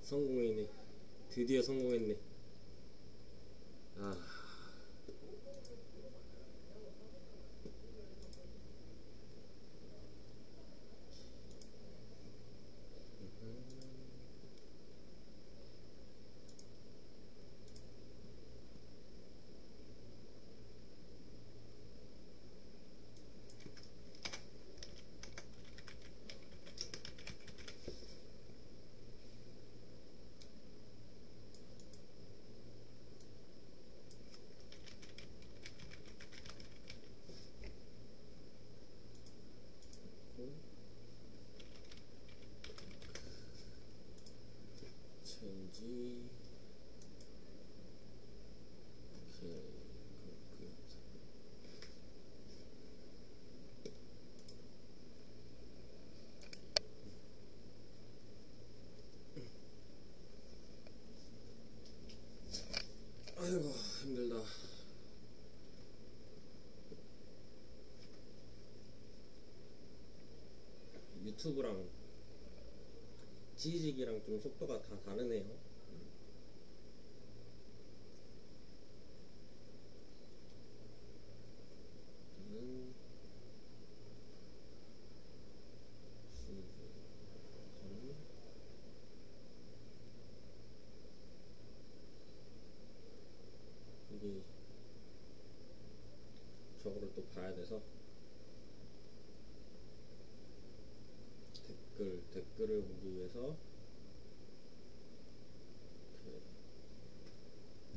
성공이네. 드디어 성공했네. 아. 체인지. 오케이. 아이고 힘들다. 유튜브랑 지지직이랑 좀 속도가 다 다르네요. 이게 저거를 또 봐야 돼서 댓글을 보기 위해서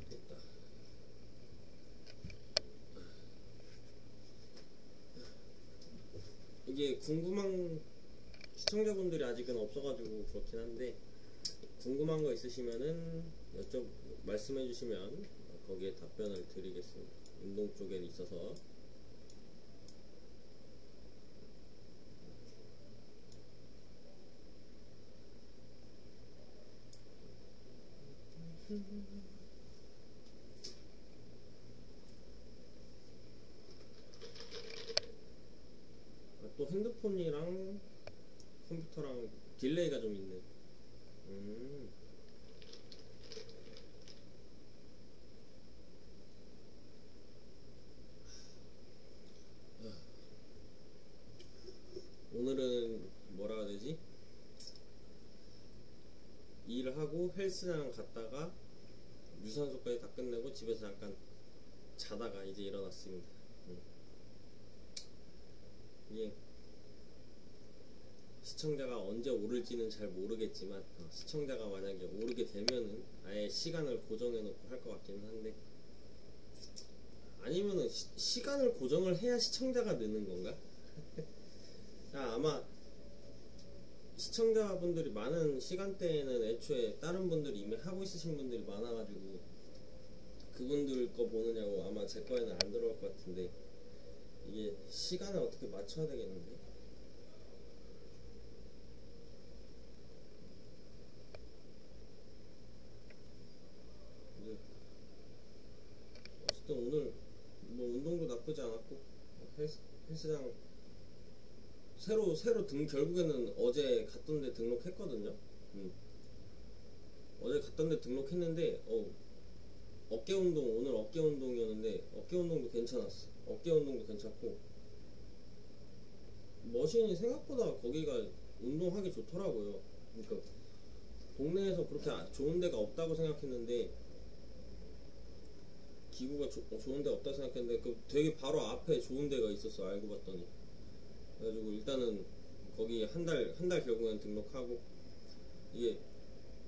됐다. 이게 궁금한 시청자분들이 아직은 없어가지고 그렇긴 한데, 궁금한 거 있으시면은 말씀해 주시면 거기에 답변을 드리겠습니다. 운동 쪽에 있어서. 또 핸드폰이랑 컴퓨터랑 딜레이가 좀 있네. 오늘은 뭐라 해야 되지? 일을 하고 헬스장 갔다가 유산소까지 다 끝내고 집에서 잠깐 자다가 이제 일어났습니다. 이게 시청자가 언제 오를지는 잘 모르겠지만, 시청자가 만약에 오르게 되면은 아예 시간을 고정해 놓고 할 것 같기는 한데, 아니면은 시간을 고정을 해야 시청자가 느는 건가? 아마 시청자분들이 많은 시간대에는 애초에 다른 분들이 이미 하고 있으신 분들이 많아가지고 그분들 거 보느냐고 아마 제 거에는 안 들어갈 것 같은데, 이게 시간을 어떻게 맞춰야 되겠는데. 어쨌든 오늘 뭐 운동도 나쁘지 않았고, 헬스장 새로 결국에는 어제 갔던 데 등록했거든요. 어제 갔던 데 등록했는데 어깨 운동, 오늘 어깨 운동이었는데 어깨 운동도 괜찮았어. 어깨 운동도 괜찮고, 머신이 생각보다 거기가 운동하기 좋더라고요. 그러니까 동네에서 그렇게 좋은 데가 없다고 생각했는데, 기구가 좋은 데가 없다고 생각했는데 되게 바로 앞에 좋은 데가 있었어. 알고 봤더니. 그래가지고 일단은 거기 한 달 결국엔 등록하고, 이게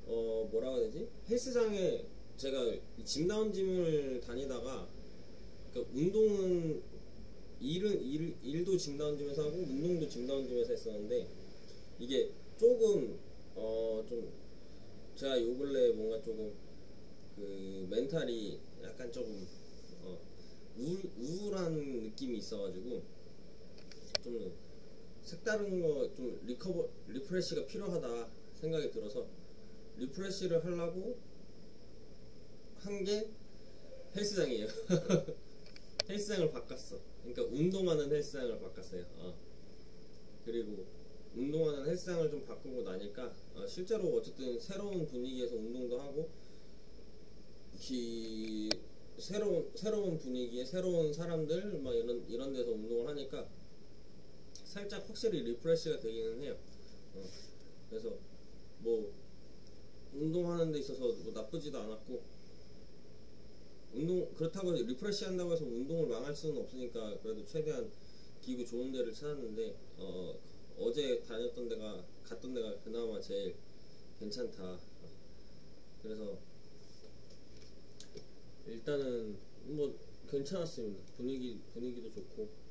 뭐라고 해야 되지? 헬스장에 제가 짐 나온 짐을 다니다가, 그러니까 운동은 일도 짐 나온 짐에서 하고 운동도 짐 나온 짐에서 했었는데, 이게 조금 좀 제가 요 근래 뭔가 조금 그 멘탈이 약간 조금 우울한 느낌이 있어가지고 좀 색다른 거, 좀 리프레시가 필요하다 생각이 들어서 리프레시를 하려고 한 게 헬스장이에요. 헬스장을 바꿨어. 그러니까 운동하는 헬스장을 바꿨어요. 그리고 운동하는 헬스장을 좀 바꾸고 나니까 실제로 어쨌든 새로운 분위기에서 운동도 하고 새로운 분위기에 새로운 사람들 막 이런 데서 운동을 하니까 살짝 확실히 리프레시가 되기는 해요. 그래서 뭐 운동하는 데 있어서 뭐 나쁘지도 않았고, 그렇다고 리프레시 한다고 해서 운동을 망할 수는 없으니까 그래도 최대한 기구 좋은 데를 찾았는데 어제 갔던 데가 그나마 제일 괜찮다. 그래서 일단은 뭐 괜찮았습니다. 분위기도 좋고.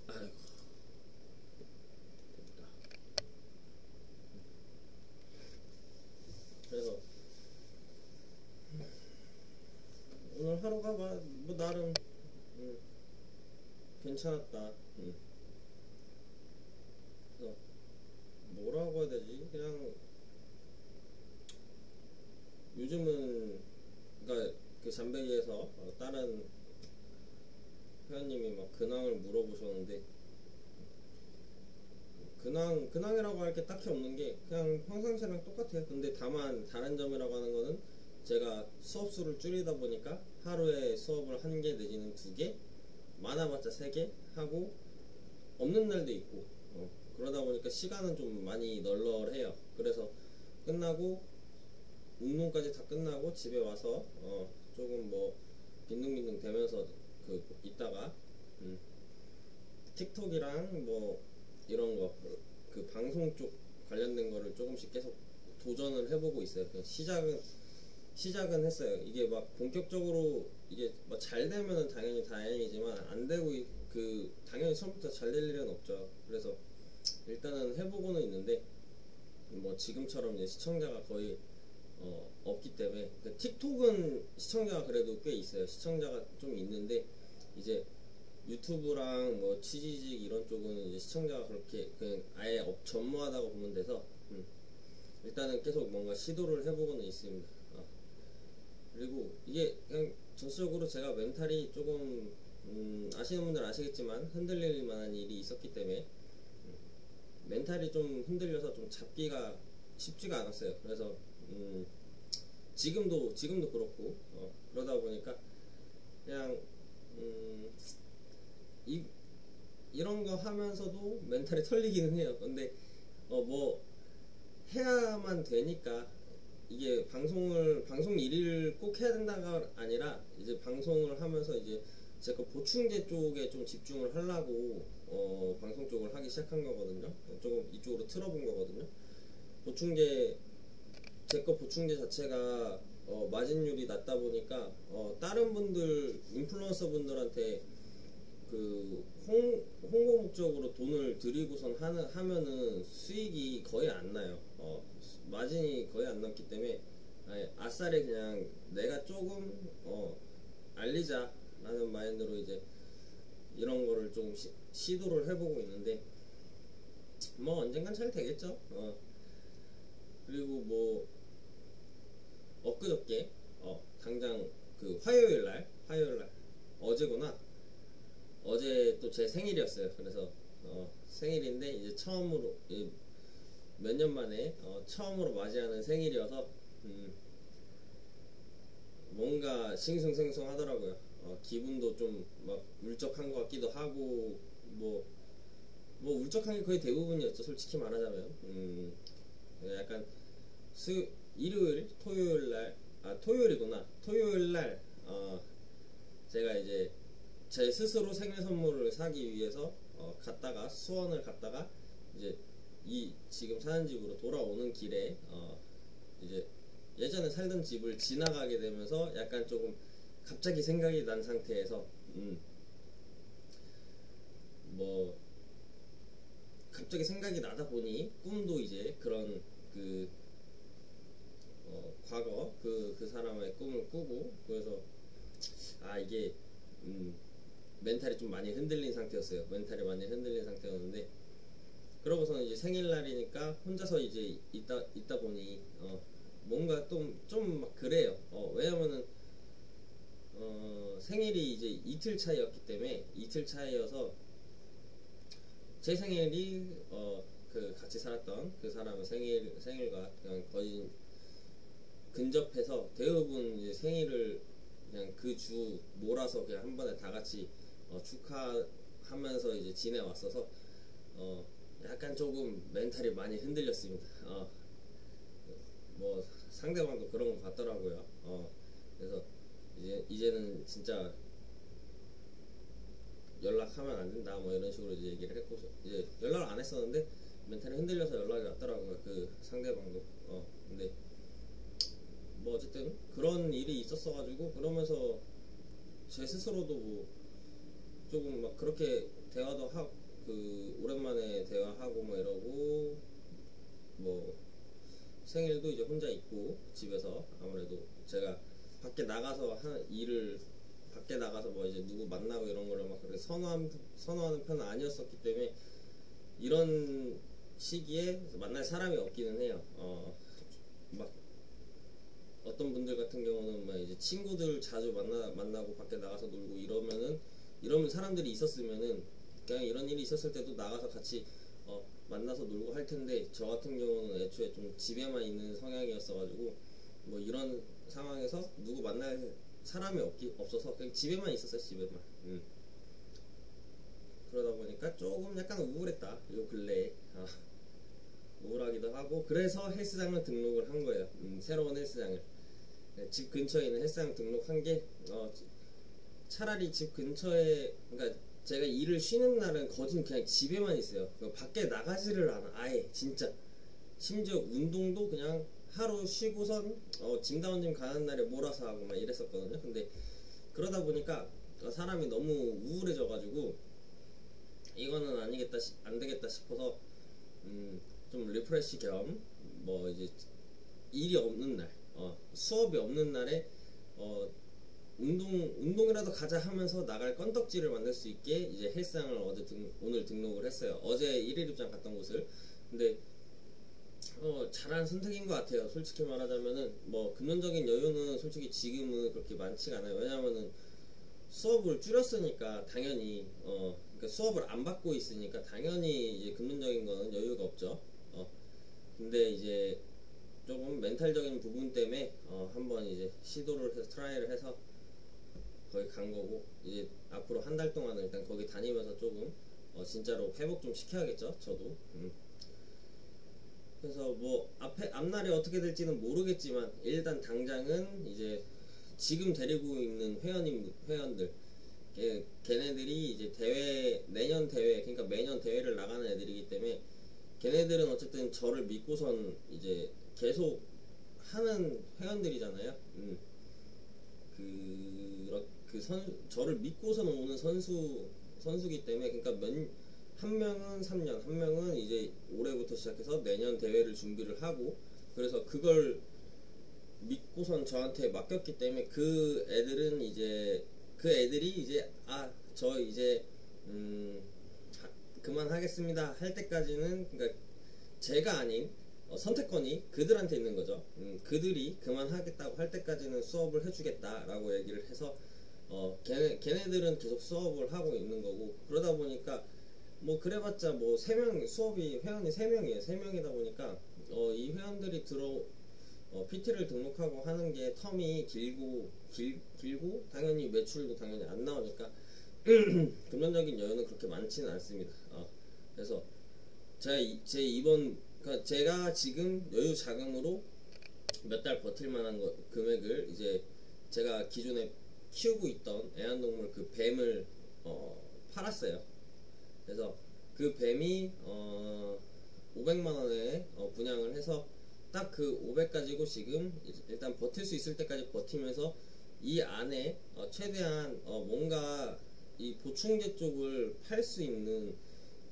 아이고, 됐다. 그래서 오늘 하루가 뭐 나름 괜찮았다. 그래서 뭐라고 해야 되지? 그냥 요즘은 그러니까 그 잠베기에서 다른 회원님이 막 근황을 물어보셨는데, 근황이라고 할 게 딱히 없는 게 그냥 평상시랑 똑같아요. 근데 다만 다른 점이라고 하는 거는 제가 수업 수를 줄이다 보니까 하루에 수업을 1개 내지는 2개, 많아봤자 3개 하고 없는 날도 있고, 그러다 보니까 시간은 좀 많이 널널해요. 그래서 끝나고 운동까지 다 끝나고 집에 와서 조금 뭐 빈둥빈둥 대면서 있다가 틱톡이랑 뭐 이런 거 그 방송 쪽 관련된 거를 조금씩 계속 도전을 해보고 있어요. 시작은 했어요. 이게 막 본격적으로 이게 뭐 잘 되면은 당연히 다행이지만 안 되고 당연히 처음부터 잘 될 일은 없죠. 그래서 일단은 해보고는 있는데 뭐 지금처럼 이제 시청자가 거의 없기 때문에, 틱톡은 시청자가 그래도 꽤 있어요. 시청자가 좀 있는데 이제 유튜브랑 뭐 치지직 이런 쪽은 이제 시청자가 그렇게 그냥 아예 전무하다고 보면 돼서 일단은 계속 뭔가 시도를 해보고는 있습니다. 그리고 이게 그냥 전체적으로 제가 멘탈이 조금 아시는 분들은 아시겠지만 흔들릴 만한 일이 있었기 때문에 멘탈이 좀 흔들려서 좀 잡기가 쉽지가 않았어요. 그래서 지금도 그렇고 그러다 보니까 그냥 이런 거 하면서도 멘탈이 털리기는 해요. 근데 뭐 해야만 되니까, 이게 방송 1위를 꼭 해야 된다가 아니라 이제 방송을 하면서 이제 제가 보충제 쪽에 좀 집중을 하려고 방송 쪽을 하기 시작한 거거든요. 조금 이쪽으로 틀어본 거거든요. 제 거 보충제 자체가 마진율이 낮다 보니까 다른 분들 인플루언서 분들한테 그 홍보 목적으로 돈을 들이고선 하면은 수익이 거의 안 나요. 마진이 거의 안 남기 때문에 아싸리 그냥 내가 조금 알리자라는 마인드로 이제 이런 거를 좀 시도를 해보고 있는데 뭐 언젠간 잘 되겠죠. 그리고 뭐 엊그저께 당장 그 화요일날 어제구나. 어제 또 제 생일이었어요. 그래서 생일인데 이제 처음으로 몇 년 만에 처음으로 맞이하는 생일이어서 뭔가 싱숭생숭하더라고요. 기분도 좀 막 울적한 것 같기도 하고 뭐 울적한 게 거의 대부분이었죠. 솔직히 말하자면 약간 일요일 토요일날 제가 이제 제 스스로 생일 선물을 사기 위해서 갔다가 수원을 갔다가 이제 지금 사는 집으로 돌아오는 길에 이제 예전에 살던 집을 지나가게 되면서 약간 조금 갑자기 생각이 난 상태에서 뭐 갑자기 생각이 나다 보니 꿈도 이제 그런 그 과거 그 사람의 꿈을 꾸고, 그래서 이게 멘탈이 좀 많이 흔들린 상태였어요. 멘탈이 많이 흔들린 상태였는데, 그러고서는 이제 생일날이니까 혼자서 이제 있다 보니 뭔가 좀 막 그래요. 왜냐면은 생일이 이제 이틀 차이였기 때문에, 이틀 차이여서 제 생일이 그 같이 살았던 그 사람의 생일과 그냥 거의 근접해서 대부분 이제 생일을 그냥 그 주 몰아서 그냥 한 번에 다 같이 축하하면서 이제 지내왔어서 약간 조금 멘탈이 많이 흔들렸습니다. 뭐 상대방도 그런 것 같더라고요. 그래서 이제는 진짜 연락하면 안 된다 뭐 이런 식으로 이제 얘기를 했고, 이제 연락을 안 했었는데 멘탈이 흔들려서 연락이 왔더라고요. 그 상대방도. 근데 뭐 어쨌든 그런 일이 있었어가지고, 그러면서 제 스스로도 뭐 조금 막 그렇게 대화도 하고, 그 오랜만에 대화하고 뭐 이러고, 뭐 생일도 이제 혼자 있고 집에서, 아무래도 제가 밖에 나가서 밖에 나가서 뭐 이제 누구 만나고 이런 거를 막 그렇게 선호하는 편은 아니었었기 때문에, 이런 시기에 만날 사람이 없기는 해요. 막 어떤 분들 같은 경우는 막 이제 친구들 자주 만나고 밖에 나가서 놀고 이러면 사람들이 있었으면은 그냥 이런 일이 있었을 때도 나가서 같이 만나서 놀고 할 텐데, 저 같은 경우는 애초에 좀 집에만 있는 성향이었어가지고 뭐 이런 상황에서 누구 만날 사람이 없어서 그냥 집에만 있었어요. 집에만. 그러다 보니까 조금 약간 우울했다, 요 근래에. 우울하기도 하고, 그래서 헬스장을 등록을 한 거예요. 새로운 헬스장을. 집 근처에 있는 헬스장 등록한 게 차라리 집 근처에, 그러니까 제가 일을 쉬는 날은 거진 그냥 집에만 있어요. 밖에 나가지를 않아, 아예. 진짜 심지어 운동도 그냥 하루 쉬고선 짐다운 짐 가는 날에 몰아서 하고 막 이랬었거든요. 근데 그러다 보니까 사람이 너무 우울해져가지고 이거는 안 되겠다 싶어서 좀 리프레시 겸 뭐 이제 일이 없는 날, 수업이 없는 날에 운동이라도 가자 하면서 나갈 건덕지를 만들 수 있게 이제 헬스장을 오늘 등록을 했어요. 어제 일일 입장 갔던 곳을. 근데 잘한 선택인 것 같아요. 솔직히 말하자면은 뭐 금전적인 여유는 솔직히 지금은 그렇게 많지가 않아요. 왜냐하면은 수업을 줄였으니까 당연히 그러니까 수업을 안 받고 있으니까 당연히 이제 금전적인 거는 여유가 없죠. 근데 이제 조금 멘탈적인 부분 때문에 한번 이제 시도를 해서 트라이를 해서 거기 간 거고, 이제 앞으로 한 달 동안은 일단 거기 다니면서 조금 진짜로 회복 좀 시켜야겠죠, 저도. 그래서 뭐 앞날이 어떻게 될지는 모르겠지만, 일단 당장은 이제 지금 데리고 있는 회원들, 걔네들이 이제 내년 대회, 그러니까 매년 대회를 나가는 애들이기 때문에, 걔네들은 어쨌든 저를 믿고선 이제 계속 하는 회원들이잖아요. 저를 믿고서는 오는 선수기 때문에, 그러니까 한 명은 3년, 한 명은 이제 올해부터 시작해서 내년 대회를 준비를 하고, 그래서 그걸 믿고선 저한테 맡겼기 때문에, 그 애들이 이제 저 이제 그만하겠습니다 할 때까지는, 그러니까 제가 아닌 선택권이 그들한테 있는 거죠. 그들이 그만하겠다고 할 때까지는 수업을 해주겠다라고 얘기를 해서 걔네들은 계속 수업을 하고 있는 거고, 그러다 보니까 뭐 그래봤자 뭐 회원이 3명이에요. 3명이다 보니까 이 회원들이 PT를 등록하고 하는 게 텀이 길고 당연히 매출도 당연히 안 나오니까 금전적인 여유는 그렇게 많지는 않습니다. 그래서 그러니까 제가 지금 여유 자금으로 몇 달 버틸 만한 금액을 이제 제가 기존에 키우고 있던 애완동물 그 뱀을 팔았어요. 그래서 그 뱀이 500만원에 분양을 해서 딱 그 500 가지고 지금 일단 버틸 수 있을 때까지 버티면서 이 안에 최대한 뭔가 이 보충제 쪽을 팔 수 있는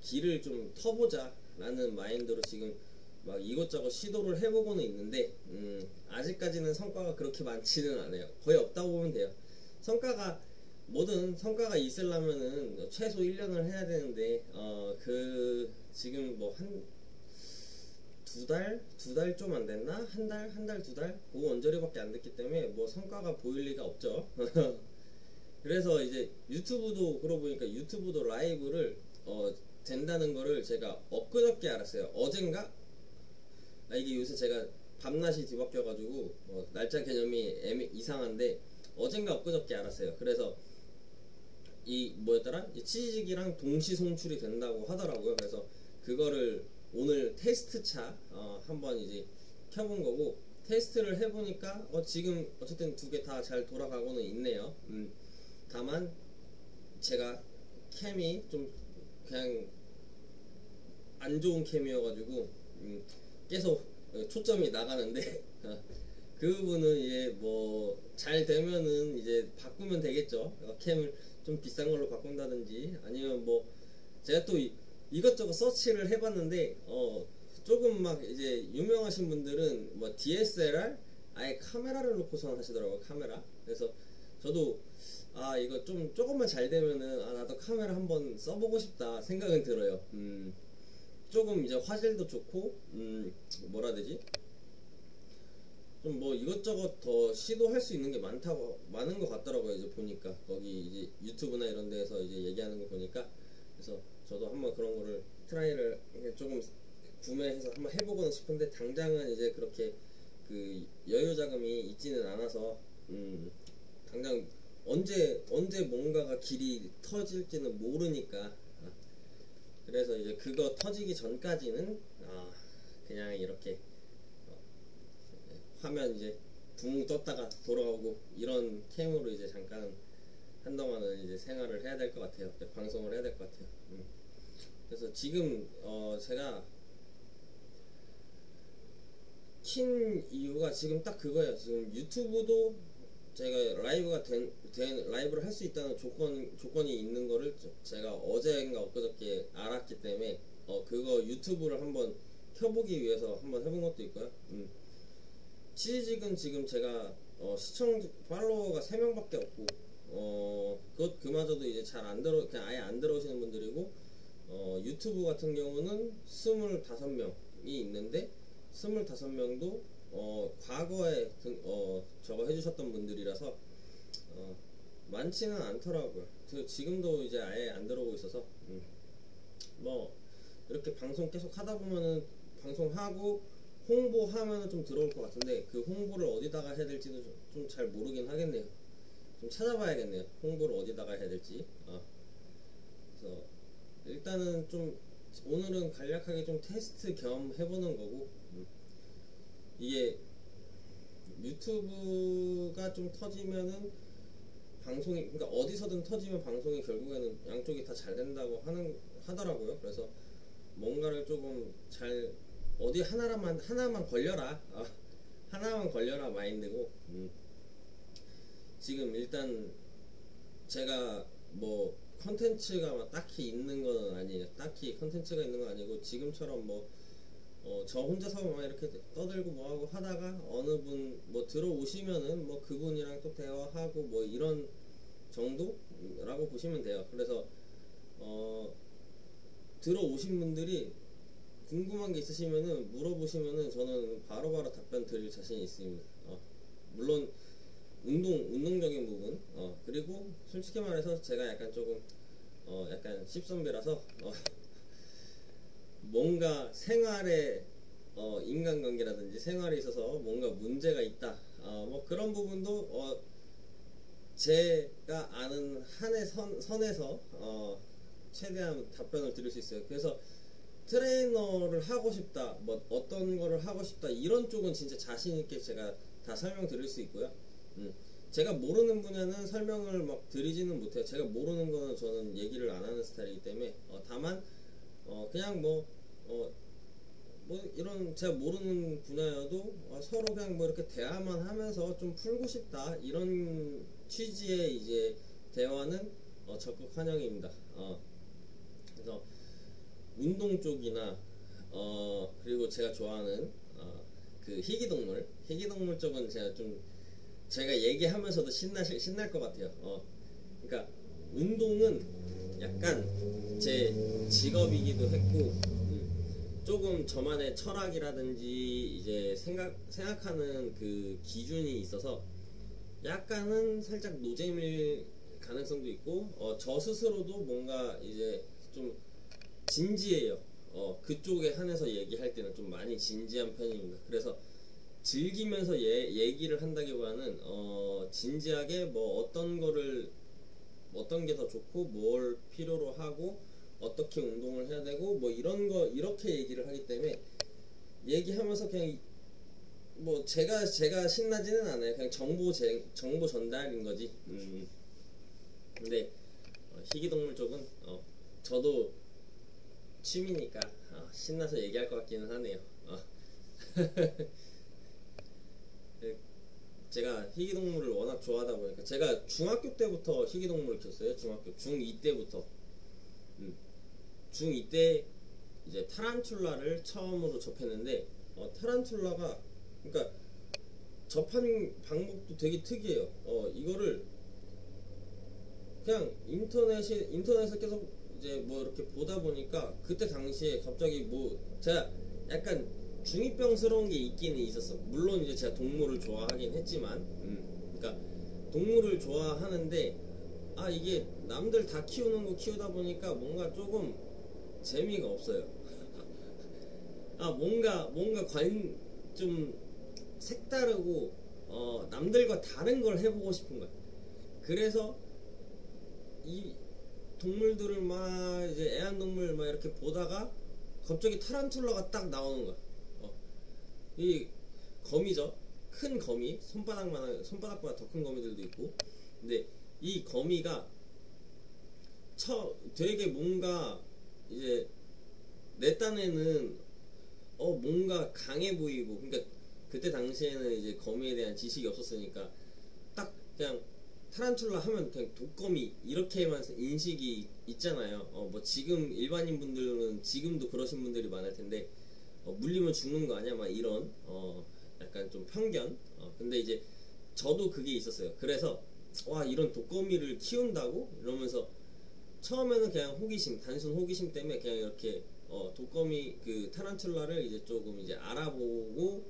길을 좀 터보자 라는 마인드로 지금 막 이것저것 시도를 해보고는 있는데 아직까지는 성과가 그렇게 많지는 않아요. 거의 없다고 보면 돼요. 뭐든 성과가 있으려면은 최소 1년을 해야 되는데 그 지금 뭐 한 두 달 좀 안 됐나? 한 달, 두 달? 그거 언저리밖에 안 됐기 때문에 뭐 성과가 보일 리가 없죠. 그래서 이제 유튜브도 그러고 보니까 유튜브도 라이브를 된다는 거를 제가 엊그저께 알았어요. 어젠가? 이게 요새 제가 밤낮이 뒤바뀌어가지고 날짜 개념이 이상한데 어젠가 엊그저께 알았어요. 그래서 이 뭐였더라? 이 치즈직이랑 동시 송출이 된다고 하더라고요. 그래서 그거를 오늘 테스트차 한번 이제 켜본 거고 테스트를 해보니까 지금 어쨌든 두 개 다 잘 돌아가고는 있네요. 다만 제가 캠이 좀 그냥 안 좋은 캠이어가지고 계속 초점이 나가는데 그 부분은 이제 뭐 잘 되면은 이제 바꾸면 되겠죠. 캠을 좀 비싼 걸로 바꾼다든지 아니면 뭐 제가 또 이것저것 서치를 해봤는데 조금 막 이제 유명하신 분들은 뭐 DSLR 아예 카메라를 놓고선 하시더라고요. 카메라. 그래서 저도 이거 좀 조금만 잘 되면은 나도 카메라 한번 써보고 싶다 생각은 들어요. 조금 이제 화질도 좋고 뭐라 해야 되지? 좀 뭐 이것저것 더 시도할 수 있는 게 많은 것 같더라고요. 이제 보니까 거기 이제 유튜브나 이런 데에서 이제 얘기하는 거 보니까 그래서 저도 한번 그런 거를 트라이를 조금 구매해서 한번 해보고는 싶은데 당장은 이제 그렇게 그 여유 자금이 있지는 않아서 당장 언제 뭔가가 길이 터질지는 모르니까 그래서 이제 그거 터지기 전까지는 그냥 이렇게 화면 이제 붕 떴다가 돌아오고 이런 캠으로 이제 잠깐 한동안은 이제 생활을 해야 될 것 같아요. 방송을 해야 될 것 같아요. 그래서 지금 제가 킨 이유가 지금 딱 그거예요. 지금 유튜브도 제가 라이브를 할 수 있다는 조건이 있는 거를 제가 어제인가 엊그저께 알았기 때문에 그거 유튜브를 한번 켜보기 위해서 한번 해본 것도 있고요. 치즈직은 지금 제가 팔로워가 3명밖에 없고 그마저도 이제 그냥 아예 안 들어오시는 분들이고 유튜브 같은 경우는 25명이 있는데 25명도 과거에 저거 해주셨던 분들이라서 많지는 않더라고요. 지금도 이제 아예 안 들어오고 있어서 뭐 이렇게 방송 계속 하다 보면은 방송하고 홍보하면은 좀 들어올 것 같은데 그 홍보를 어디다가 해야 될지도 좀 잘 모르긴 하겠네요. 좀 찾아봐야겠네요. 홍보를 어디다가 해야 될지. 그래서 일단은 좀 오늘은 간략하게 좀 테스트 겸 해보는 거고 이게 유튜브가 좀 터지면은 방송이 그러니까 어디서든 터지면 방송이 결국에는 양쪽이 다 잘 된다고 하더라고요. 그래서 뭔가를 조금 잘 어디 하나만 걸려라 하나만 걸려라 마인드고 지금 일단 제가 뭐 컨텐츠가 막 딱히 있는 건 아니에요. 딱히 컨텐츠가 있는 건 아니고 지금처럼 뭐 저 혼자서 막 이렇게 떠들고 뭐하고 하다가 어느 분 뭐 들어오시면은 뭐 그분이랑 또 대화하고 뭐 이런 정도라고 보시면 돼요. 그래서 들어오신 분들이 궁금한 게 있으시면은 물어보시면은 저는 바로바로 답변 드릴 자신이 있습니다. 물론 운동적인 부분 그리고 솔직히 말해서 제가 약간 조금 약간 씹선배라서 뭔가 생활에 인간관계라든지 생활에 있어서 뭔가 문제가 있다 뭐 그런 부분도 제가 아는 한의 선에서 최대한 답변을 드릴 수 있어요. 그래서 트레이너를 하고 싶다 뭐 어떤 거를 하고 싶다 이런 쪽은 진짜 자신 있게 제가 다 설명드릴 수 있고요. 제가 모르는 분야는 설명을 막 드리지는 못해요. 제가 모르는 거는 저는 얘기를 안 하는 스타일이기 때문에 다만 그냥 뭐 뭐 이런 제가 모르는 분야여도 서로 그냥 뭐 이렇게 대화만 하면서 좀 풀고 싶다 이런 취지의 이제 대화는 적극 환영입니다. 그래서 운동 쪽이나 그리고 제가 좋아하는 그 희귀동물 쪽은 제가 얘기하면서도 신날 것 같아요. 그러니까 운동은 약간 제 직업이기도 했고 조금 저만의 철학이라든지 이제 생각하는 그 기준이 있어서 약간은 살짝 노잼일 가능성도 있고 저 스스로도 뭔가 이제 좀 진지해요. 그쪽에 한해서 얘기할 때는 좀 많이 진지한 편입니다. 그래서 즐기면서 얘기를 한다기보다는 진지하게 뭐 어떤 게 더 좋고 뭘 필요로 하고 어떻게 운동을 해야 되고 뭐 이런 거 이렇게 얘기를 하기 때문에 얘기하면서 그냥 뭐 제가 신나지는 않아요. 그냥 정보 전달인 거지. 근데 희귀동물 쪽은 저도 취미니까 신나서 얘기할 것 같기는 하네요. 제가 희귀동물을 워낙 좋아하다 보니까 제가 중학교 때부터 희귀동물을 키웠어요. 중학교 중2 때부터 중2 때 이제 타란툴라를 처음으로 접했는데 타란툴라가 그러니까 접한 방법도 되게 특이해요. 이거를 그냥 인터넷에 계속 이제 뭐 이렇게 보다 보니까 그때 당시에 갑자기 뭐 제가 약간 중2병스러운 게 있기는 있었어. 물론 이제 제가 동물을 좋아하긴 했지만, 그러니까 동물을 좋아하는데 이게 남들 다 키우는 거 키우다 보니까 뭔가 조금 재미가 없어요. 뭔가 좀 색다르고 남들과 다른 걸 해보고 싶은 거야. 그래서 이 동물들을 막 이제 애완동물 막 이렇게 보다가 갑자기 타란툴라가 딱 나오는 거야. 이 거미죠. 큰 거미, 손바닥보다 더 큰 거미들도 있고. 근데 이 거미가 되게 뭔가 이제 내 딴에는 뭔가 강해 보이고, 그러니까 그때 당시에는 이제 거미에 대한 지식이 없었으니까 딱 그냥 타란툴라 하면 그냥 독거미 이렇게만 인식이 있잖아요. 뭐 지금 일반인 분들은 지금도 그러신 분들이 많을 텐데 물리면 죽는 거 아니야? 막 이런 약간 좀 편견. 근데 이제 저도 그게 있었어요. 그래서 와 이런 독거미를 키운다고? 이러면서 처음에는 그냥 단순 호기심 때문에 그냥 이렇게 독거미 그 타란툴라를 이제 조금 이제 알아보고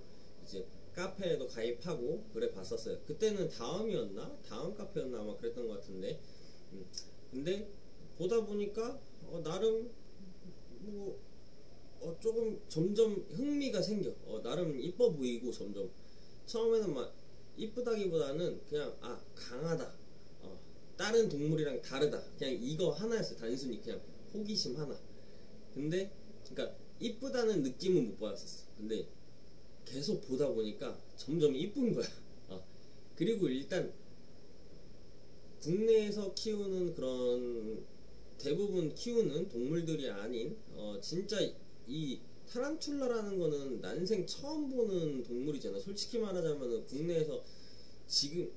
이제 카페에도 가입하고 그래 봤었어요. 그때는 다음 카페였나 아마 그랬던 것 같은데 근데 보다 보니까 나름 뭐 조금 점점 흥미가 생겨. 나름 이뻐 보이고 점점 처음에는 막 이쁘다기보다는 그냥 강하다, 다른 동물이랑 다르다, 그냥 이거 하나였어요. 단순히 그냥 호기심 하나. 근데 그러니까 이쁘다는 느낌은 못 받았었어. 근데 계속 보다 보니까 점점 이쁜 거야. 그리고 일단 국내에서 키우는 그런 대부분 키우는 동물들이 아닌 진짜 이 타란툴라라는 거는 난생 처음 보는 동물이잖아. 솔직히 말하자면은 국내에서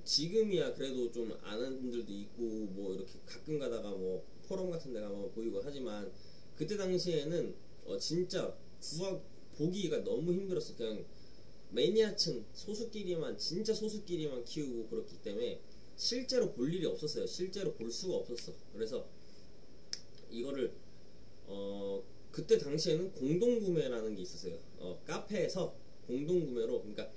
지금이야 그래도 좀 아는 분들도 있고 뭐 이렇게 가끔 가다가 뭐 포럼 같은 데 가면 보이고 하지만 그때 당시에는 진짜 보기가 너무 힘들었어. 그냥 매니아층 진짜 소수끼리만 키우고 그렇기 때문에 실제로 볼 일이 없었어요. 실제로 볼 수가 없었어. 그래서 이거를 그때 당시에는 공동구매라는 게 있었어요. 카페에서 공동구매로. 그러니까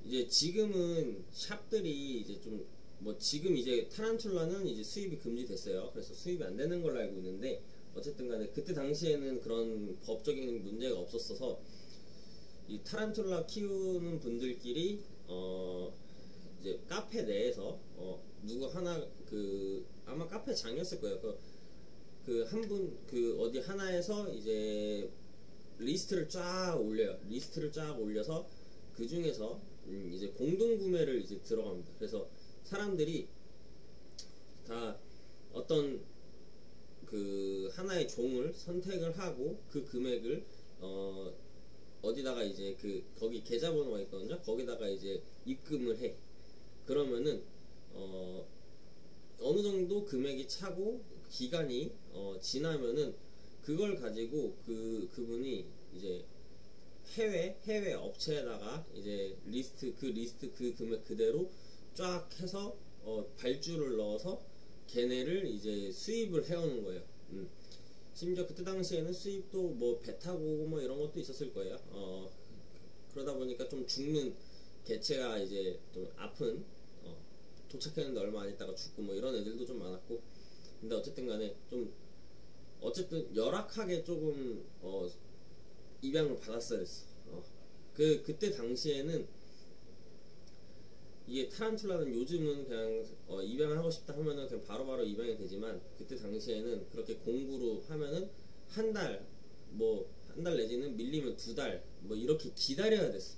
이제 지금은 샵들이 이제 좀 뭐 지금 이제 타란툴라는 이제 수입이 금지됐어요. 그래서 수입이 안 되는 걸로 알고 있는데 어쨌든 간에 그때 당시에는 그런 법적인 문제가 없었어서 이 타란툴라 키우는 분들끼리 이제 카페 내에서 누구 하나 아마 카페 장이었을 거예요. 한 분 어디 하나에서 이제 리스트를 쫙 올려서 그 중에서 이제 공동 구매를 이제 들어갑니다. 그래서 사람들이 다 어떤 하나의 종을 선택을 하고 그 금액을 어디다가 이제 거기 계좌번호가 있거든요. 거기다가 이제 입금을 해. 그러면은 어느 정도 금액이 차고 기간이 지나면은 그걸 가지고 그분이 이제 해외 업체에다가 이제 리스트 그 금액 그대로 쫙 해서 발주를 넣어서 걔네를 이제 수입을 해오는 거예요. 심지어 그때 당시에는 수입도 뭐 배 타고 뭐 이런 것도 있었을 거예요. 그러다 보니까 좀 죽는 개체가 이제 좀 아픈 도착했는데 얼마 안 있다가 죽고 뭐 이런 애들도 좀 많았고. 근데 어쨌든 간에 좀 어쨌든 열악하게 조금 입양을 받았어야 했어. 그때 당시에는 이게 타란툴라는 요즘은 그냥 입양을 하고 싶다 하면은 그냥 바로바로 입양이 되지만, 그때 당시에는 그렇게 공구로 하면은 한 달 내지는 밀리면 2달 뭐 이렇게 기다려야 됐어.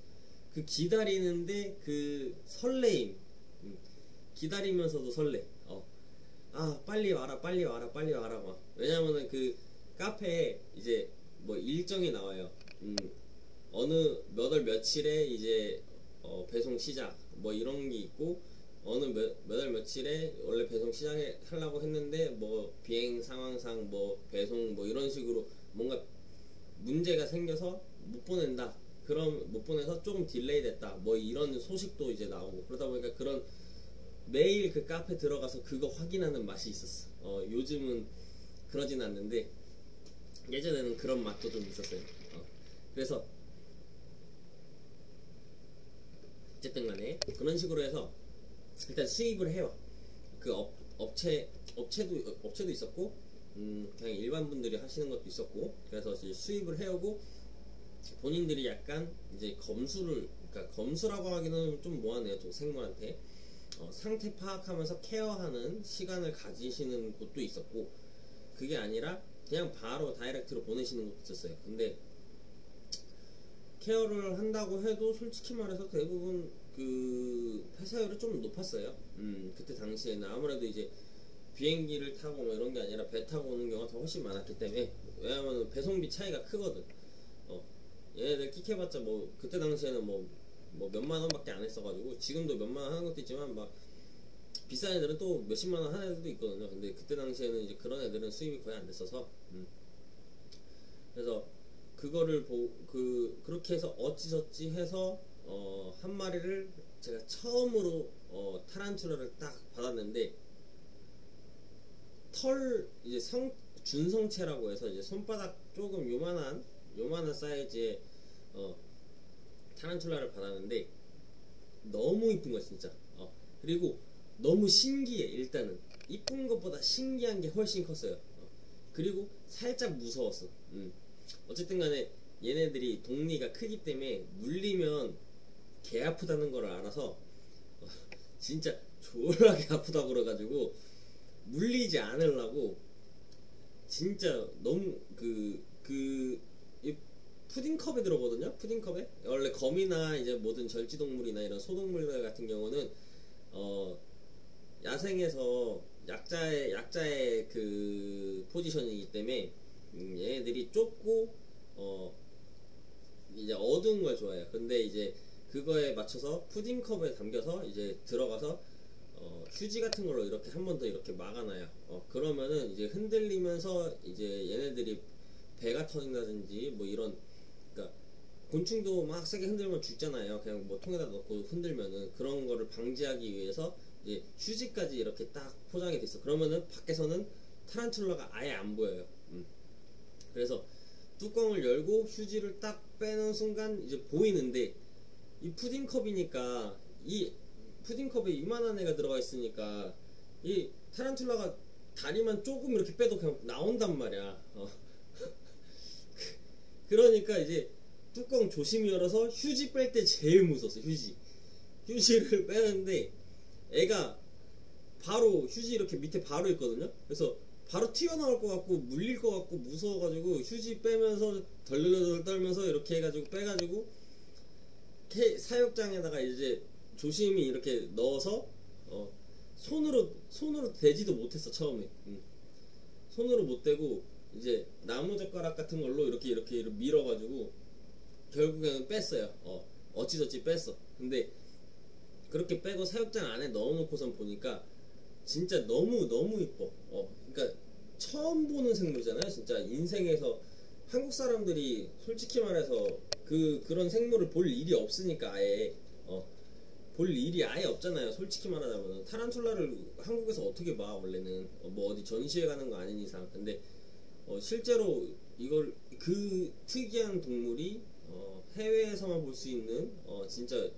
그 기다리는데 그 설레임, 기다리면서도 설레. 빨리 와라 막. 왜냐면은 그 카페에 이제 뭐 일정이 나와요. 어느 몇 월 며칠에 이제 배송 시작 뭐 이런 게 있고, 어느 몇 월 며칠에 원래 배송 시작에 하려고 했는데 뭐 비행 상황상 뭐 배송 뭐 이런 식으로 뭔가 문제가 생겨서 못 보낸다. 그럼 못 보내서 조금 딜레이 됐다. 뭐 이런 소식도 이제 나오고, 그러다 보니까 그런 매일 그 카페 들어가서 그거 확인하는 맛이 있었어. 요즘은 그러진 않는데 예전에는 그런 맛도 좀 있었어요. 그래서 어쨌든 간에 그런 식으로 해서 일단 수입을 해요. 그 업체도 있었고, 그냥 일반 분들이 하시는 것도 있었고, 그래서 이제 수입을 해오고, 본인들이 약간 이제 그러니까 검수라고 하기는 좀 뭐하네요, 또 생물한테. 상태 파악하면서 케어하는 시간을 가지시는 곳도 있었고, 그게 아니라 그냥 바로 다이렉트로 보내시는 곳도 있었어요. 근데 케어를 한다고 해도 솔직히 말해서 대부분 그 폐사율이 좀 높았어요. 그때 당시에는 아무래도 이제 비행기를 타고 뭐 이런 게 아니라 배 타고 오는 경우가 더 훨씬 많았기 때문에. 왜냐면 배송비 차이가 크거든. 얘네들 끽해봤자 뭐 그때 당시에는 뭐 몇만 원밖에 안 했어가지고, 지금도 몇만 원 하는 것도 있지만 막 비싼 애들은 또 몇십만 원 하는 애들도 있거든요. 근데 그때 당시에는 이제 그런 애들은 수입이 거의 안 됐어서, 그래서 그거를 그렇게 해서 어찌저찌 해서 한 마리를 제가 처음으로 타란툴라를 딱 받았는데, 이제 준성체라고 해서 이제 손바닥 조금 요만한 사이즈의 타란툴라를 받았는데 너무 이쁜 거야 진짜. 그리고 너무 신기해. 일단은 이쁜 것보다 신기한 게 훨씬 컸어요. 그리고 살짝 무서웠어. 어쨌든 간에 얘네들이 동리가 크기 때문에 물리면 개 아프다는 걸 알아서 진짜 졸라게 아프다고 그래가지고 물리지 않으려고 진짜 너무 이 푸딩컵에 들어오거든요. 푸딩컵에 원래 거미나 이제 모든 절지동물이나 이런 소동물들 같은 경우는 야생에서 약자의 그 포지션이기 때문에 얘네들이 좁고 이제 어두운 걸 좋아해요. 근데 이제 그거에 맞춰서 푸딩컵에 담겨서 이제 들어가서 휴지 같은 걸로 이렇게 한 번 더 이렇게 막아놔요. 그러면은 이제 흔들리면서 이제 얘네들이 배가 터진다든지 뭐 이런, 그러니까 곤충도 막 세게 흔들면 죽잖아요. 그냥 뭐 통에다 넣고 흔들면은. 그런 거를 방지하기 위해서 이제 휴지까지 이렇게 딱 포장이 돼 있어. 그러면은 밖에서는 타란툴라가 아예 안 보여요. 그래서 뚜껑을 열고 휴지를 딱 빼는 순간 이제 보이는데, 이 푸딩컵이니까 이 푸딩컵에 이만한 애가 들어가 있으니까 이 타란툴라가 다리만 조금 이렇게 빼도 그냥 나온단 말이야. 그러니까 이제 뚜껑 조심히 열어서 휴지 뺄 때 제일 무서웠어. 휴지를 빼는데 애가 바로 휴지 이렇게 밑에 바로 있거든요. 그래서 바로 튀어나올 것 같고 물릴 것 같고 무서워가지고 휴지 빼면서 덜덜덜 떨면서 이렇게 해가지고 빼가지고 사육장에다가 이제 조심히 이렇게 넣어서 손으로 대지도 못했어 처음에. 손으로 못 대고 이제 나무젓가락 같은 걸로 이렇게 밀어가지고 결국에는 뺐어요. 어찌저찌 뺐어. 근데 그렇게 빼고 사육장 안에 넣어놓고선 보니까 진짜 너무 이뻐. 그러니까 처음 보는 생물이잖아요. 진짜 인생에서 한국 사람들이 솔직히 말해서 그런 생물을 볼 일이 없으니까 아예 볼 일이 아예 없잖아요. 솔직히 말하자면 타란툴라를 한국에서 어떻게 봐 원래는 뭐 어디 전시회 가는 거 아닌 이상. 근데 실제로 이걸 그 특이한 동물이 해외에서만 볼 수 있는 진짜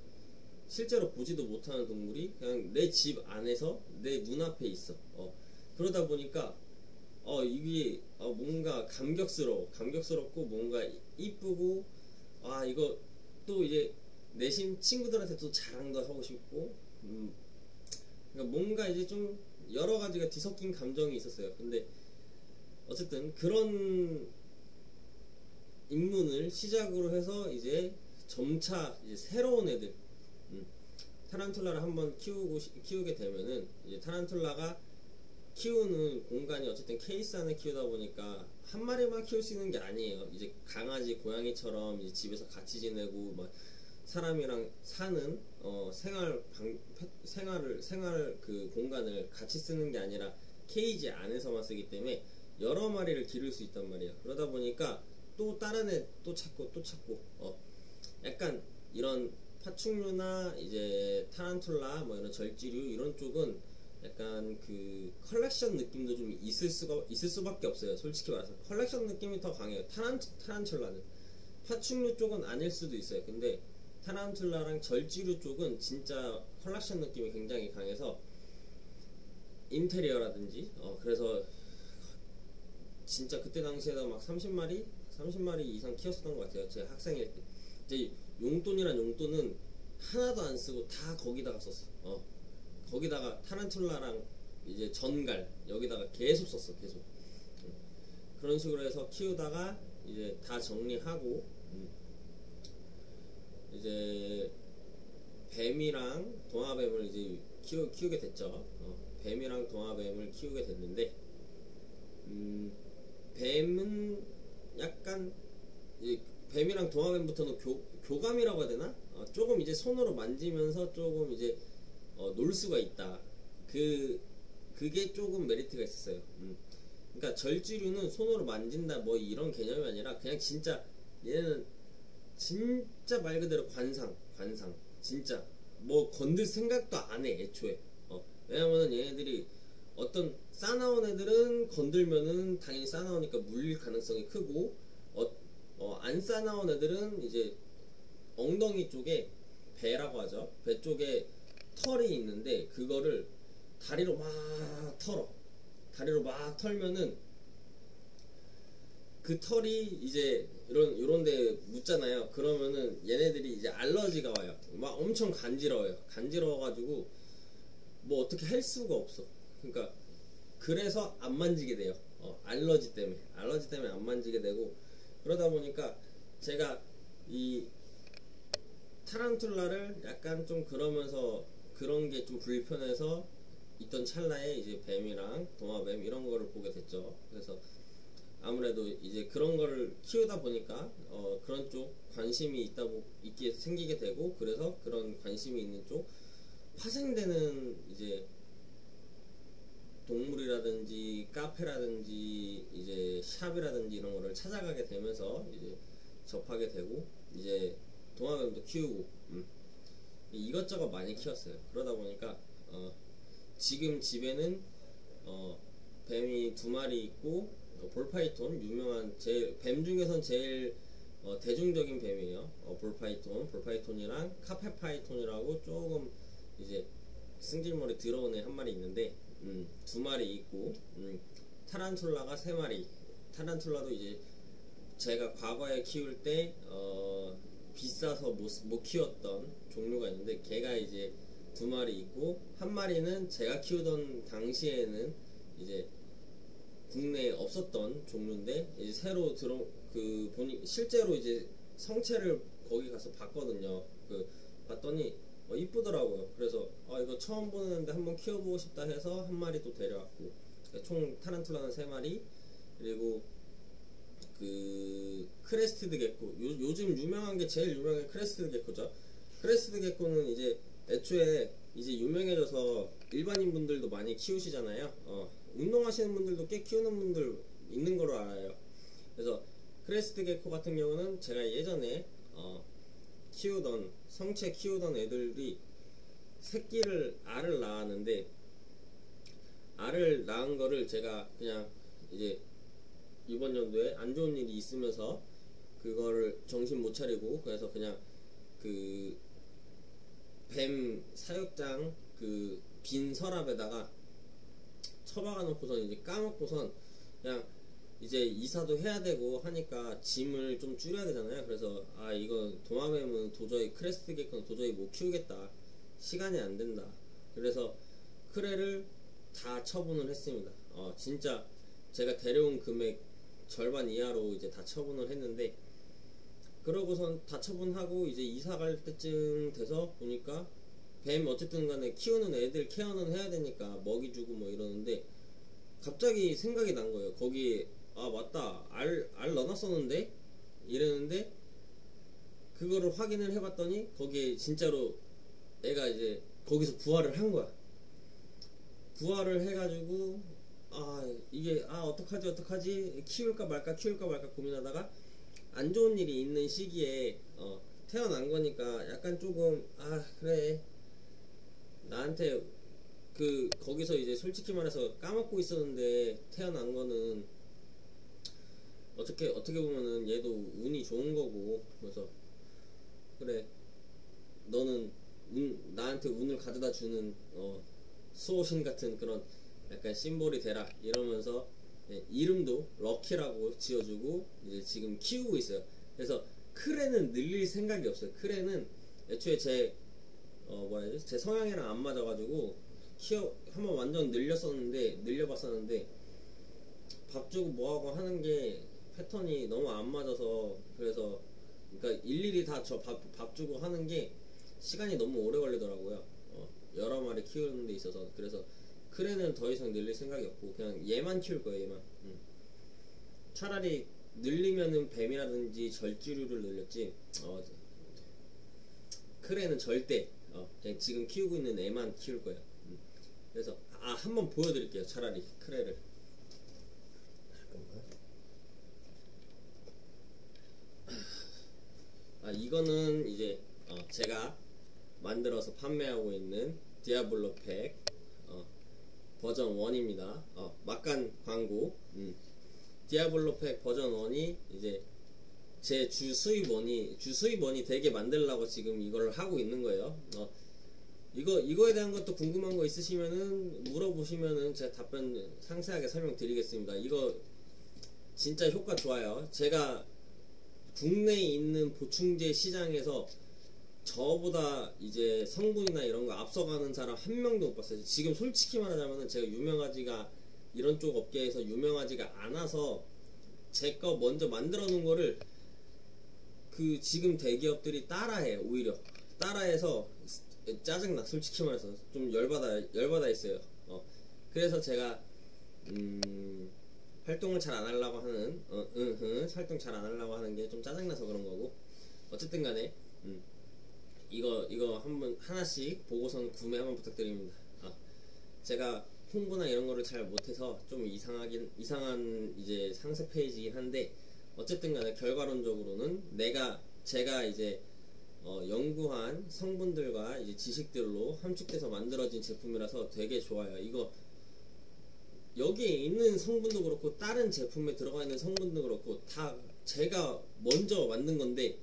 실제로 보지도 못하는 동물이 그냥 내 집 안에서 내 눈앞에 있어. 그러다 보니까 이게 뭔가 감격스럽고 뭔가 이쁘고 이거 또 이제 내심 친구들한테 또 자랑도 하고 싶고 그러니까 뭔가 이제 좀 여러 가지가 뒤섞인 감정이 있었어요. 근데 어쨌든 그런 입문을 시작으로 해서 이제 점차 이제 새로운 애들 타란툴라를 한번 키우게 되면은 이제 타란툴라가 키우는 공간이 어쨌든 케이스 안에 키우다 보니까 한 마리만 키울 수 있는 게 아니에요. 이제 강아지, 고양이처럼 이제 집에서 같이 지내고 막 사람이랑 사는 생활 그 공간을 같이 쓰는 게 아니라 케이지 안에서만 쓰기 때문에 여러 마리를 기를 수 있단 말이에요. 그러다 보니까 또 다른 애 또 찾고 약간 이런 파충류나 이제 타란툴라 뭐 이런 절지류 이런 쪽은 약간 그 컬렉션 느낌도 좀 있을 수밖에 없어요. 솔직히 말해서 컬렉션 느낌이 더 강해요. 타란툴라는 파충류 쪽은 아닐 수도 있어요. 근데 타란툴라랑 절지류 쪽은 진짜 컬렉션 느낌이 굉장히 강해서 인테리어라든지 그래서 진짜 그때 당시에도 막 30마리 이상 키웠었던 것 같아요. 제 학생일 때. 이제 용돈은 하나도 안 쓰고 다 거기다가 썼어. 거기다가 타란툴라랑 이제 전갈 여기다가 계속 썼어. 계속. 그런 식으로 해서 키우다가 이제 다 정리하고 이제 뱀이랑 도마뱀을 이제 키우게 됐죠. 뱀이랑 도마뱀을 키우게 됐는데 뱀은 약간 뱀이랑 도마뱀부터는 교감이라고 해야 되나? 조금 이제 손으로 만지면서 조금 이제 놀 수가 있다. 그게 조금 메리트가 있었어요. 그러니까 절지류는 손으로 만진다 뭐 이런 개념이 아니라 그냥 진짜 얘는 진짜 말 그대로 관상 진짜 뭐 건들 생각도 안 해 애초에. 왜냐면은 얘네들이 어떤 싸나운 애들은 건들면은 당연히 싸나우니까 물릴 가능성이 크고 안 싸나운 애들은 이제 엉덩이 쪽에 배라고 하죠. 배 쪽에 털이 있는데 그거를 다리로 막 털면은 그 털이 이제 요런 데 묻잖아요. 그러면은 얘네들이 이제 알러지가 와요. 막 엄청 간지러워가지고 뭐 어떻게 할 수가 없어. 그러니까 그래서 안 만지게 돼요. 알러지 때문에 안 만지게 되고 그러다 보니까 제가 이 타란툴라를 약간 좀 그러면서 그런 게 좀 불편해서 있던 찰나에 이제 뱀이랑 도마뱀 이런 거를 보게 됐죠. 그래서 아무래도 이제 그런 거를 키우다 보니까 그런 쪽 관심이 있게 생기게 되고 그래서 그런 관심이 있는 쪽 파생되는 이제 동물이라든지 카페라든지 이제 샵이라든지 이런 거를 찾아가게 되면서 이제 접하게 되고 이제 도마뱀도 키우고 이것저것 많이 키웠어요. 그러다 보니까 지금 집에는 뱀이 2마리 있고 볼파이톤 유명한 뱀 중에선 제일 대중적인 뱀이에요. 볼파이톤이랑 카페파이톤이라고 조금 이제 승질머리 들어온 애 1마리 있는데 2마리 있고 타란툴라가 3마리. 타란툴라도 이제 제가 과거에 키울 때 비싸서 못 키웠던 종류가 있는데 걔가 이제 2마리 있고 1마리는 제가 키우던 당시에는 이제 국내에 없었던 종류인데 이제 새로 실제로 이제 성체를 거기 가서 봤거든요. 봤더니 이쁘더라고요. 그래서 이거 처음 보는데 한번 키워보고 싶다 해서 1마리 또 데려왔고 총 타란툴라는 3마리 그리고 그 크레스티드 게코. 요즘 유명한 게 제일 유명한 게 크레스티드 게코죠. 크레스티드 게코는 이제 애초에 이제 유명해져서 일반인 분들도 많이 키우시잖아요. 운동하시는 분들도 꽤 키우는 분들 있는 걸로 알아요. 그래서 크레스티드 게코 같은 경우는 제가 예전에 성체 키우던 애들이 알을 낳았는데, 알을 낳은 거를 제가 그냥 이제 이번 연도에 안 좋은 일이 있으면서 그거를 정신 못 차리고, 그래서 그냥 그 뱀 사육장 그 빈 서랍에다가 처박아 놓고선 이제 까먹고선 그냥 이제 이사도 해야 되고 하니까 짐을 좀 줄여야 되잖아요. 그래서 이건 도마뱀은 도저히 크레스트 게코는 도저히 못 키우겠다, 시간이 안 된다. 그래서 크레를 다 처분을 했습니다. 진짜 제가 데려온 금액 절반 이하로 이제 다 처분을 했는데, 그러고선 다 처분하고 이제 이사 갈 때쯤 돼서 보니까 뱀 어쨌든 간에 키우는 애들 케어는 해야 되니까 먹이 주고 뭐 이러는데, 갑자기 생각이 난 거예요. 거기 맞다, 알 넣어놨었는데 이랬는데, 그거를 확인을 해봤더니 거기에 진짜로 애가 이제 거기서 부화를 한 거야. 부화를 해가지고 이게 어떡하지 키울까 말까 고민하다가 안 좋은 일이 있는 시기에 태어난 거니까 약간 조금 그래, 나한테 거기서 이제 솔직히 말해서 까먹고 있었는데 태어난 거는 어떻게 보면은 얘도 운이 좋은 거고, 그래서 그래, 너는 나한테 운을 가져다 주는 수호신 같은 그런 약간 심볼이 되라 이러면서 이름도 럭키라고 지어주고 이제 지금 키우고 있어요. 그래서 크레는 늘릴 생각이 없어요. 크레는 애초에 제 성향이랑 안 맞아가지고 한번 완전 늘려봤었는데 밥 주고 뭐하고 하는 게 패턴이 너무 안 맞아서, 그래서 그러니까 일일이 다 저 밥 주고 하는 게 시간이 너무 오래 걸리더라고요. 여러 마리 키우는 데 있어서. 그래서 크레는 더 이상 늘릴 생각이 없고 그냥 얘만 키울 거예요. 얘만. 차라리 늘리면은 뱀이라든지 절지류를 늘렸지, 크레는 절대 그냥 지금 키우고 있는 애만 키울 거예요. 그래서 한번 보여드릴게요. 차라리 크레를. 이거는 이제 제가 만들어서 판매하고 있는 디아블로 팩 버전 1입니다. 막간 광고. 디아블로 팩 버전 1이 이제 제 주 수입원이 되게 만들려고 지금 이걸 하고 있는 거예요. 이거에 대한 것도 궁금한 거 있으시면은 물어보시면은 제가 답변 상세하게 설명드리겠습니다. 이거 진짜 효과 좋아요. 제가 국내에 있는 보충제 시장에서 저보다 이제 성분이나 이런 거 앞서가는 사람 한 명도 못 봤어요. 지금 솔직히 말하자면은 제가 이런 쪽 업계에서 유명하지가 않아서 제 거 먼저 만들어 놓은 거를 지금 대기업들이 따라해요. 오히려 따라해서 짜증나. 솔직히 말해서 좀 열받아 있어요. 그래서 제가 활동을 잘 안 하려고 하는 활동 잘 안 하려고 하는 게 좀 짜증나서 그런 거고, 어쨌든 간에 이거 한번 하나씩 보고선 구매 한번 부탁드립니다. 제가 홍보나 이런 거를 잘 못해서 좀 이상한 이제 상세 페이지긴 한데, 어쨌든 간에 결과론적으로는 제가 이제 연구한 성분들과 이제 지식들로 함축돼서 만들어진 제품이라서 되게 좋아요. 이거 여기에 있는 성분도 그렇고 다른 제품에 들어가 있는 성분도 그렇고 다 제가 먼저 만든 건데,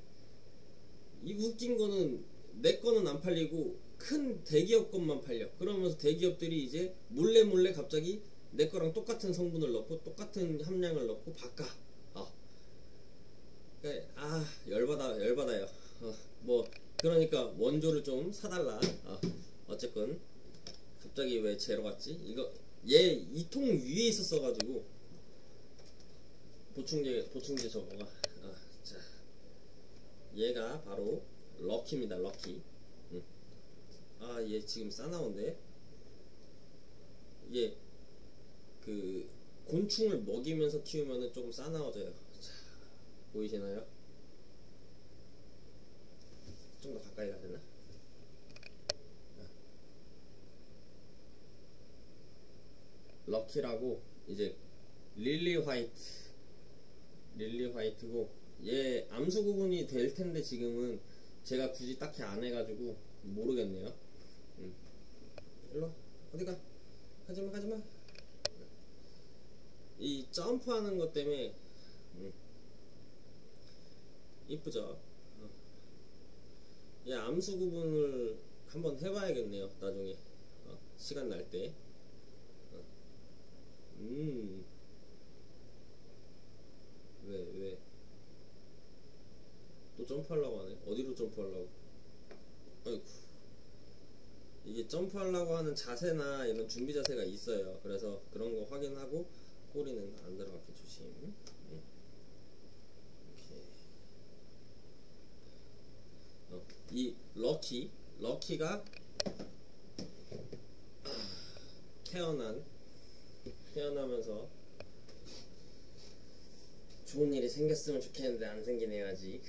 이 웃긴 거는 내 거는 안 팔리고 큰 대기업 것만 팔려. 그러면서 대기업들이 이제 몰래 갑자기 내 거랑 똑같은 성분을 넣고 똑같은 함량을 넣고 바꿔. 열받아요. 그러니까 원조를 좀 사달라. 어쨌건 갑자기 왜 제로 갔지? 이거 얘 이 통 위에 있었어가지고 보충제 저거가. 자, 얘가 바로 럭키입니다. 럭키. 얘 지금 싸나운데, 이게 곤충을 먹이면서 키우면은 조금 싸나워져요. 자, 보이시나요? 좀 더 가까이 가야 되나? 럭키라고 이제 릴리 화이트고 얘 암수 구분이 될 텐데 지금은 제가 굳이 딱히 안 해가지고 모르겠네요. 일로 어디가? 가지마. 이 점프하는 것 때문에 이쁘죠? 얘 암수 구분을 한번 해봐야겠네요. 나중에 시간 날 때. 왜? 또 점프하려고 하네. 어디로 점프하려고? 아이고. 이게 점프하려고 하는 자세나 이런 준비 자세가 있어요. 그래서 그런 거 확인하고 꼬리는 안 들어가게 조심. 이 럭키가 태어나면서 좋은 일이 생겼으면 좋겠는데 안 생기네요 아직.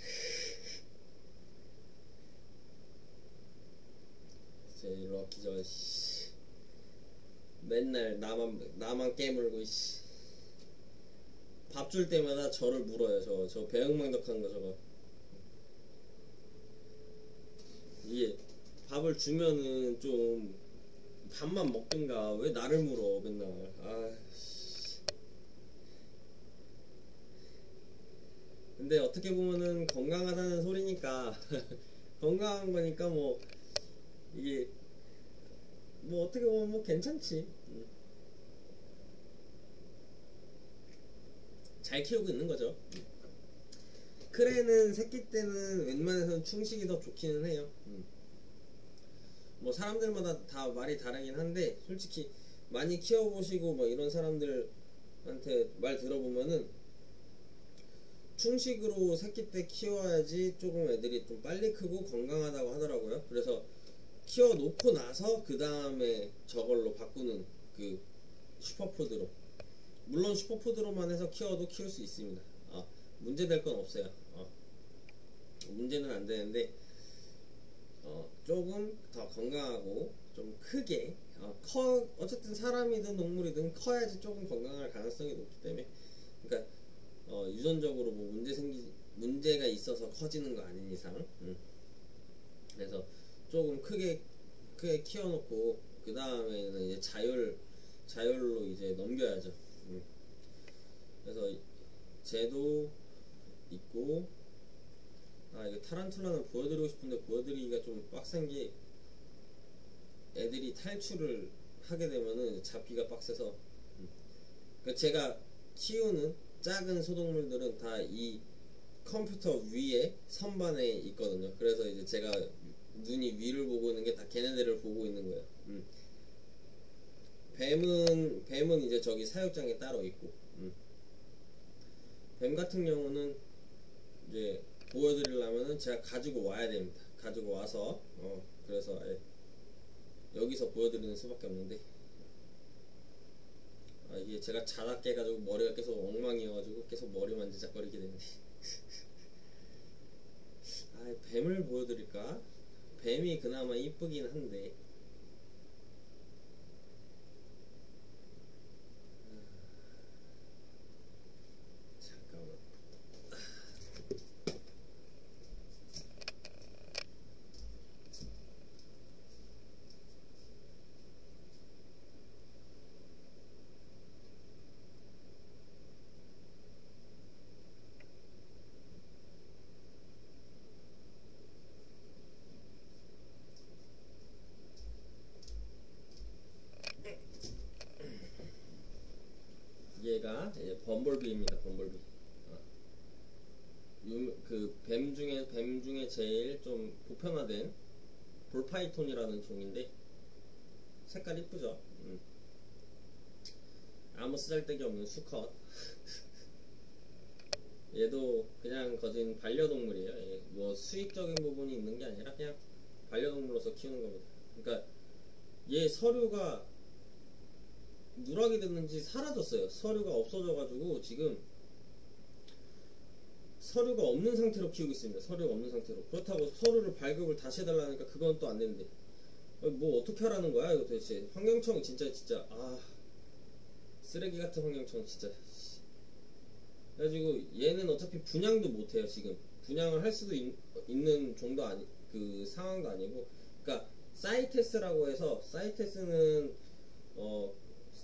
제 럭키저 맨날 나만 깨물고 밥 줄 때마다 저를 물어요. 저 배은망덕한 거 저거. 이게 밥을 주면은 좀 밥만 먹든가 왜 나를 물어 맨날. 근데 어떻게 보면은 건강하다는 소리니까 건강한 거니까 뭐 이게 뭐 어떻게 보면 뭐 괜찮지. 잘 키우고 있는 거죠. 크레는 새끼 때는 웬만해서는 충식이 더 좋기는 해요. 뭐 사람들마다 다 말이 다르긴 한데 솔직히 많이 키워보시고 뭐 이런 사람들한테 말 들어보면은 충식으로 새끼 때 키워야지 조금 애들이 좀 빨리 크고 건강하다고 하더라고요. 그래서 키워놓고 나서 그 다음에 저걸로 바꾸는 그 슈퍼푸드로, 물론 슈퍼푸드로만 해서 키워도 키울 수 있습니다. 문제 될 건 없어요. 문제는 안 되는데 조금 더 건강하고 좀 크게 어쨌든 사람이든 동물이든 커야지 조금 건강할 가능성이 높기 때문에, 그러니까 유전적으로 뭐 문제가 있어서 커지는 거 아닌 이상 그래서 조금 크게 키워놓고 그 다음에는 이제 자율로 이제 넘겨야죠. 그래서 쟤도 있고, 이게 타란툴라는 보여드리고 싶은데 보여드리기가 좀 빡센 게, 애들이 탈출을 하게 되면은 잡기가 빡세서, 그러니까 제가 키우는 작은 소동물들은 다 이 컴퓨터 위에 선반에 있거든요. 그래서 이제 제가 눈이 위를 보고 있는 게 다 걔네들을 보고 있는 거예요. 뱀은 이제 저기 사육장에 따로 있고, 뱀 같은 경우는 이제 보여드리려면은 제가 가지고 와야 됩니다. 가지고 와서 그래서 여기서 보여드리는 수밖에 없는데, 이게 제가 자다 깨가지고 머리가 계속 엉망이어가지고 계속 머리 만지작거리게 되는데 뱀을 보여드릴까? 뱀이 그나마 이쁘긴 한데 잠깐만. 얘가 범벌비입니다. 범벌비. 그 뱀 중에 제일 좀 보편화된 볼파이톤이라는 종인데 색깔 이쁘죠? 아무 쓰잘데기 없는 수컷. 얘도 그냥 거진 반려동물이에요. 뭐 수익적인 부분이 있는 게 아니라 그냥 반려동물로서 키우는 겁니다. 그러니까 얘 서류가 누락이 됐는지 사라졌어요. 서류가 없어져가지고 지금 서류가 없는 상태로 키우고 있습니다. 서류가 없는 상태로. 그렇다고 서류를 발급을 다시 해달라니까 그건 또 안 되는데. 뭐 어떻게 하라는 거야 이거 도대체. 환경청 진짜 쓰레기 같은 환경청 진짜. 그래가지고 얘는 어차피 분양도 못해요 지금. 분양을 할 수도 있는 정도 그 상황도 아니고. 그러니까 사이테스라고 해서, 사이테스는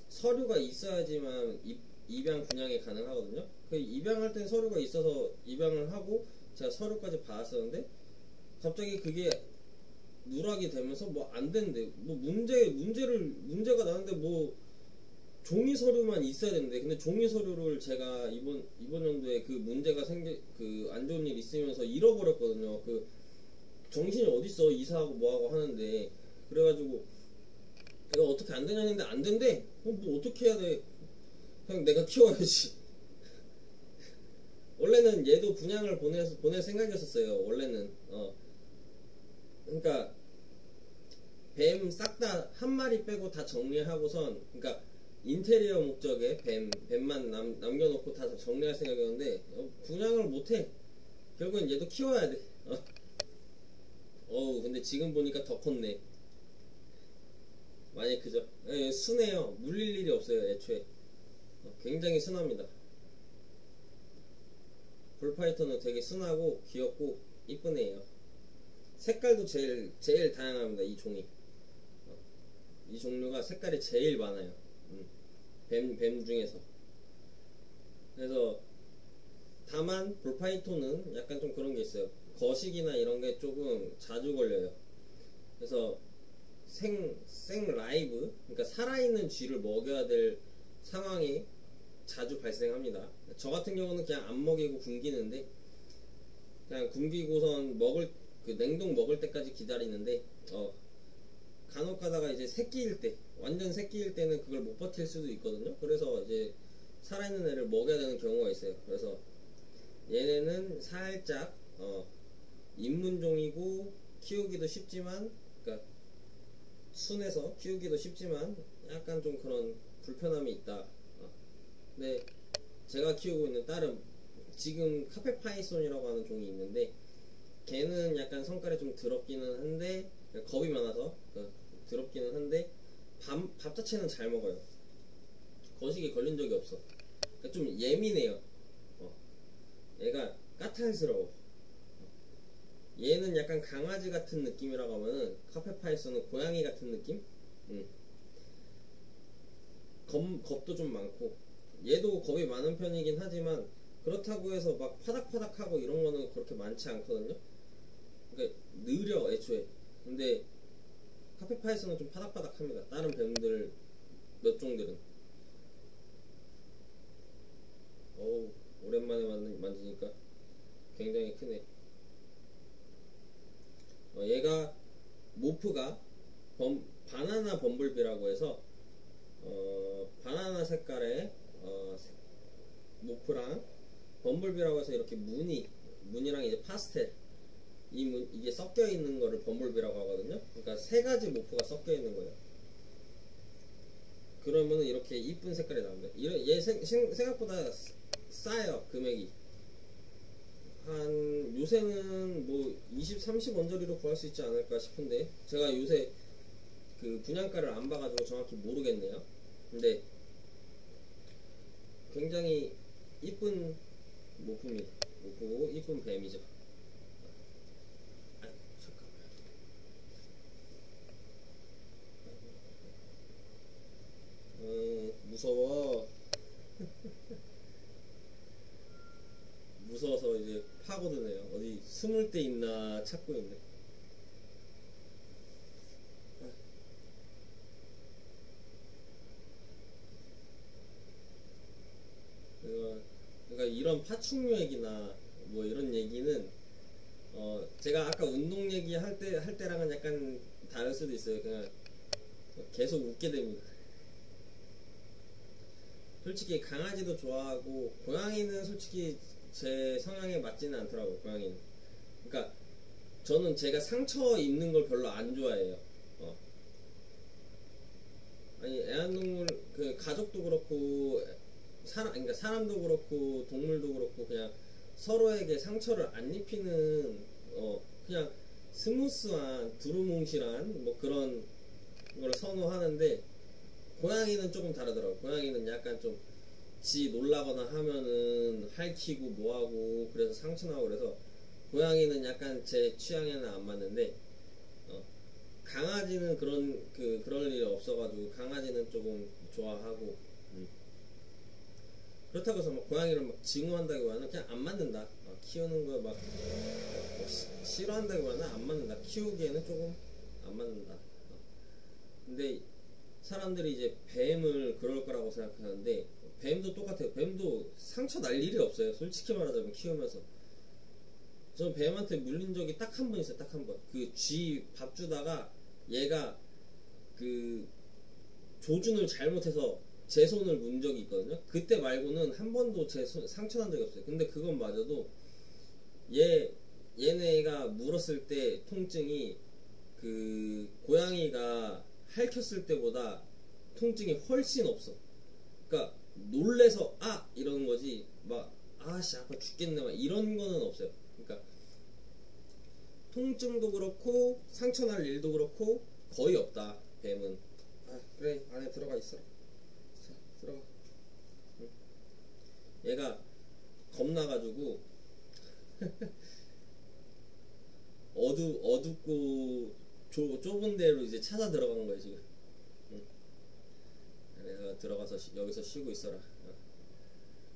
서류가 있어야지만 입양 분양이 가능하거든요. 그 입양할 땐 서류가 있어서 입양을 하고 제가 서류까지 받았었는데 갑자기 그게 누락이 되면서 뭐 안 된대. 뭐 문제가 나는데 뭐 종이 서류만 있어야 되는데, 근데 종이 서류를 제가 이번 연도에 그 문제가 그 안 좋은 일 있으면서 잃어버렸거든요. 그 정신이 어딨어, 이사하고 뭐하고 하는데. 그래가지고 이거 어떻게 안 되냐 했는데 안 된대. 뭐 어떻게 해야 돼. 그냥 내가 키워야지. 원래는 얘도 분양을 보낼 생각이었었어요. 원래는. 그러니까 뱀 싹 다 한 마리 빼고 다 정리하고선, 그러니까 인테리어 목적에 뱀만 남겨놓고 다 정리할 생각이었는데 분양을 못해. 결국엔 얘도 키워야 돼. 근데 지금 보니까 더 컸네. 많이 크죠. 순해요. 물릴 일이 없어요 애초에. 굉장히 순합니다. 불파이터는 되게 순하고 귀엽고 이쁜 애예요. 색깔도 제일 다양합니다. 이 종이. 이 종류가 색깔이 제일 많아요. 뱀 중에서. 그래서 다만 불파이토는 약간 좀 그런 게 있어요. 거식이나 이런 게 조금 자주 걸려요. 그래서 생 라이브, 그러니까 살아있는 쥐를 먹여야 될 상황이 자주 발생합니다. 저 같은 경우는 그냥 안 먹이고 굶기는데, 그냥 굶기고선 냉동 먹을 때까지 기다리는데, 간혹 가다가 이제 완전 새끼일 때는 그걸 못 버틸 수도 있거든요. 그래서 이제 살아있는 애를 먹여야 되는 경우가 있어요. 그래서 얘네는 살짝 입문종이고 키우기도 쉽지만, 그러니까 순해서 키우기도 쉽지만 약간 좀 그런 불편함이 있다. 근데 제가 키우고 있는 다른 지금 카페파이손이라고 하는 종이 있는데, 걔는 약간 성깔이 좀 더럽기는 한데, 겁이 많아서 더럽기는 한데 밥 자체는 잘 먹어요. 거식에 걸린 적이 없어. 그러니까 좀 예민해요. 얘가 까탈스러워. 얘는 약간 강아지 같은 느낌이라고 하면은 카페파이썬은 고양이 같은 느낌? 겁도 좀 많고. 얘도 겁이 많은 편이긴 하지만 그렇다고 해서 막 파닥파닥하고 이런 거는 그렇게 많지 않거든요. 그러니까 느려 애초에. 근데 카페파이썬은 좀 파닥파닥합니다. 다른 뱀들 몇 종들은. 오랜만에 만지니까 굉장히 크네. 얘가 모프가 바나나 범블비라고 해서 바나나 색깔의 모프랑 범블비라고 해서 이렇게 무늬랑 이제 파스텔 이게 섞여 있는 거를 범블비라고 하거든요. 그러니까 세 가지 모프가 섞여 있는 거예요. 그러면은 이렇게 이쁜 색깔이 나옵니다. 얘 생각보다 싸요. 금액이 한 요새는 뭐 20, 30 원저리로 구할 수 있지 않을까 싶은데, 제가 요새 그 분양가를 안 봐가지고 정확히 모르겠네요. 근데 굉장히 이쁜 모프입니다. 모프고 이쁜 뱀이죠. 무서워. 무서워서 이제 파고드네요. 어디 숨을 데 있나 찾고 있네. 그러니까 이런 파충류 얘기나 뭐 이런 얘기는 제가 아까 운동 얘기 할 때랑은 약간 다를 수도 있어요. 그냥 계속 웃게 됩니다. 솔직히 강아지도 좋아하고 고양이는 솔직히 제 성향에 맞지는 않더라고요. 고양이는. 그러니까 저는 제가 상처 입는 걸 별로 안 좋아해요. 아니 애완동물 그 가족도 그렇고 그러니까 사람도 그렇고 동물도 그렇고 그냥 서로에게 상처를 안 입히는 그냥 스무스한 두루뭉실한 뭐 그런 걸 선호하는데, 고양이는 조금 다르더라고. 고양이는 약간 좀 지 놀라거나 하면은 핥히고 뭐하고 그래서 상처 나고, 그래서 고양이는 약간 제 취향에는 안 맞는데, 강아지는 그럴 일이 없어가지고 강아지는 조금 좋아하고. 그렇다고 해서 막 고양이를 막 증오한다기보다는 그냥 안 맞는다. 키우는 거 막 싫어한다기보다는 안 맞는다. 키우기에는 조금 안 맞는다. 근데 사람들이 이제 뱀을 그럴 거라고 생각하는데, 뱀도 똑같아요. 뱀도 상처 날 일이 없어요. 솔직히 말하자면 키우면서. 저 뱀한테 물린 적이 딱 한 번 있어요. 딱 한 번. 그 쥐 밥 주다가 얘가 그 조준을 잘못해서 제 손을 문 적이 있거든요. 그때 말고는 한 번도 상처 난 적이 없어요. 근데 그건 마저도 얘네가 물었을 때 통증이 그 고양이가 핥혔을 때보다 통증이 훨씬 없어. 그러니까 놀래서 이러는 거지, 막 아씨 아파 죽겠네 막 이런 거는 없어요. 그러니까 통증도 그렇고 상처 날 일도 그렇고 거의 없다, 뱀은. 그래, 안에 들어가 있어. 자, 들어가. 응. 얘가 겁나가지고 어둡고 좁은 데로 이제 찾아 들어간 거예요 지금. 응. 그래서 들어가서 여기서 쉬고 있어라.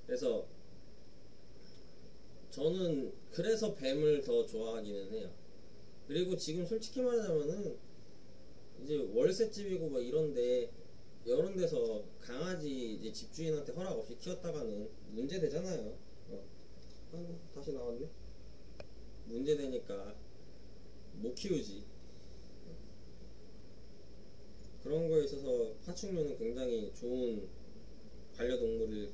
그래서 저는 그래서 뱀을 더 좋아하기는 해요. 그리고 지금 솔직히 말하자면은 이제 월세집이고 막 이런데, 이런 데서 강아지 이제 집주인한테 허락 없이 키웠다가는 문제 되잖아요. 아이고, 다시 나왔네. 문제 되니까 못 키우지. 그런 거에 있어서 파충류는 굉장히 좋은 반려동물일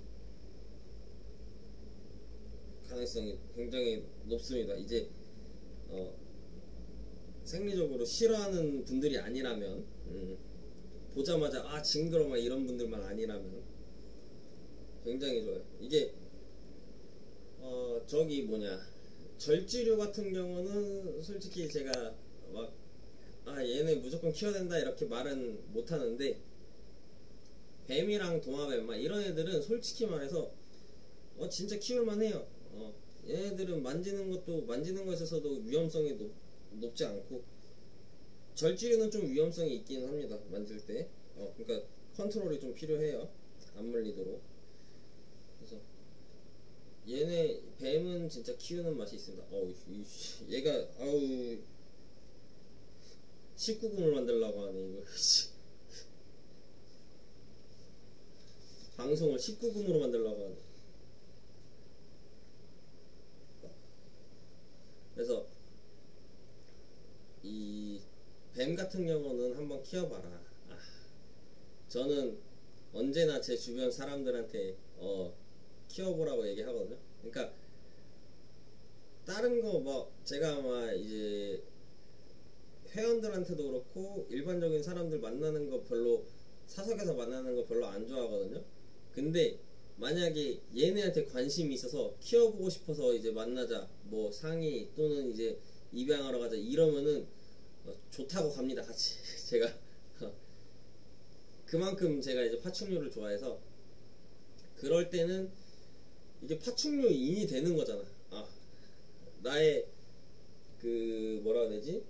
가능성이 굉장히 높습니다. 이제 생리적으로 싫어하는 분들이 아니라면, 보자마자 징그러 막 이런 분들만 아니라면 굉장히 좋아요. 이게 저기 뭐냐, 절지류 같은 경우는 솔직히 제가 막 얘네 무조건 키워야 된다 이렇게 말은 못 하는데, 뱀이랑 도마뱀 막 이런 애들은 솔직히 말해서 진짜 키울만 해요. 얘네들은 만지는 거에 있어서도 위험성이 높지 않고, 절지류는 좀 위험성이 있기는 합니다, 만질 때. 그러니까 컨트롤이 좀 필요해요, 안 물리도록. 그래서 얘네 뱀은 진짜 키우는 맛이 있습니다. 얘가 19금을 만들려고 하네 이거. 방송을 19금으로 만들려고 하네. 그래서 이 뱀 같은 경우는 한번 키워봐라. 저는 언제나 제 주변 사람들한테 키워보라고 얘기하거든요. 그러니까 다른 거 뭐 제가 아마 이제 회원들한테도 그렇고 일반적인 사람들 만나는 거 별로, 사석에서 만나는 거 별로 안 좋아하거든요. 근데 만약에 얘네한테 관심이 있어서 키워보고 싶어서 이제 만나자, 뭐 상의 또는 이제 입양하러 가자 이러면은 좋다고 갑니다, 같이. 제가 그만큼 제가 이제 파충류를 좋아해서, 그럴 때는 이게 파충류인이 되는 거잖아. 나의 그 뭐라 해야 되지?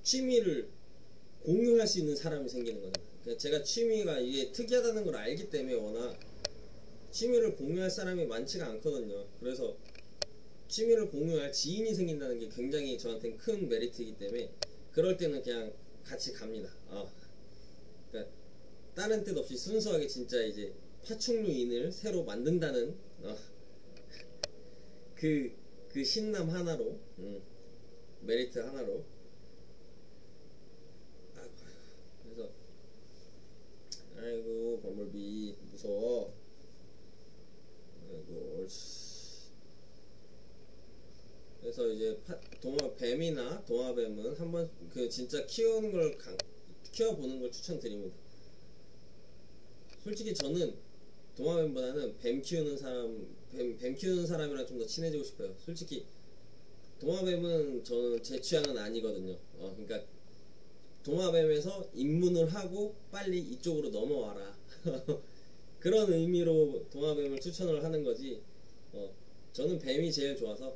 취미를 공유할 수 있는 사람이 생기는 거잖아. 그러니까 제가 취미가 이게 특이하다는 걸 알기 때문에 워낙 취미를 공유할 사람이 많지가 않거든요. 그래서 취미를 공유할 지인이 생긴다는 게 굉장히 저한테는 큰 메리트이기 때문에 그럴 때는 그냥 같이 갑니다. 그러니까 다른 뜻 없이 순수하게 진짜 이제 파충류인을 새로 만든다는 그 신남 하나로, 메리트 하나로. 그래서 아이고 버물비 무서워. 아이고 옳지. 그래서 이제 뱀이나 도마뱀은 한번 진짜 키워보는 걸 추천드립니다. 솔직히 저는 도마뱀보다는 뱀 키우는 사람, 뱀 키우는 사람이랑 좀 더 친해지고 싶어요. 솔직히 도마뱀은 저는 제 취향은 아니거든요. 그러니까 도마뱀에서 입문을 하고 빨리 이쪽으로 넘어와라. 그런 의미로 도마뱀을 추천을 하는 거지. 저는 뱀이 제일 좋아서.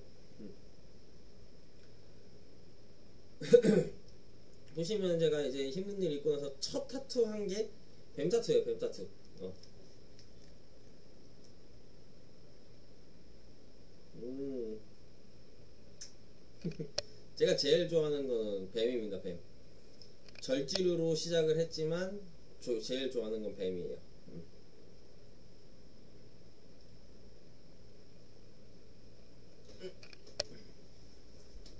보시면 제가 이제 힘든 일 있고 나서 첫 타투 한 게 뱀 타투예요. 뱀 타투. 제가 제일 좋아하는 거는 뱀입니다. 뱀. 절지류로 시작을 했지만 제일 좋아하는 건 뱀이에요.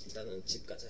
일단은 집 가자.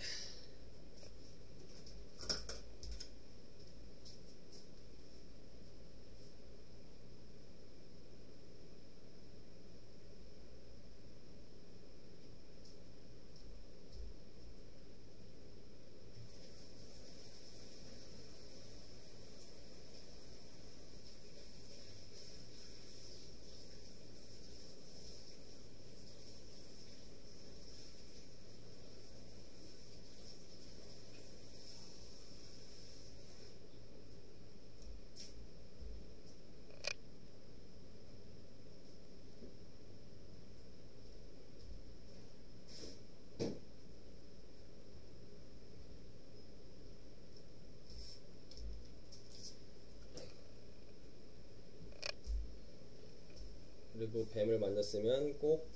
그리고 뱀을 만졌으면 꼭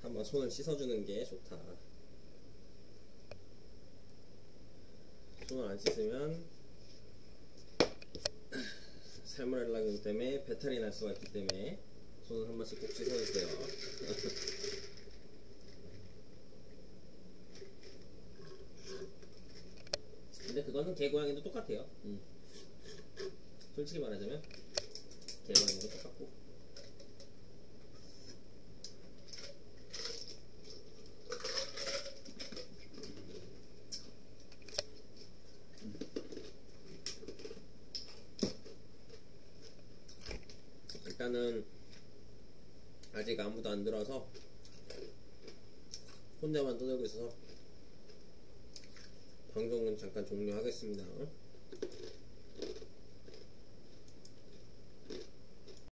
한번 손을 씻어주는 게 좋다. 손을 안 씻으면 살모넬라균 때문에 배탈이 날 수가 있기 때문에 손을 한 번씩 꼭 씻어주세요. 근데 그거는 개고양이도 똑같아요. 솔직히 말하자면 개고양이도 똑같고. 일단은 아직 아무도 안 들어서 혼자만 떠들고 있어서 방송은 잠깐 종료하겠습니다.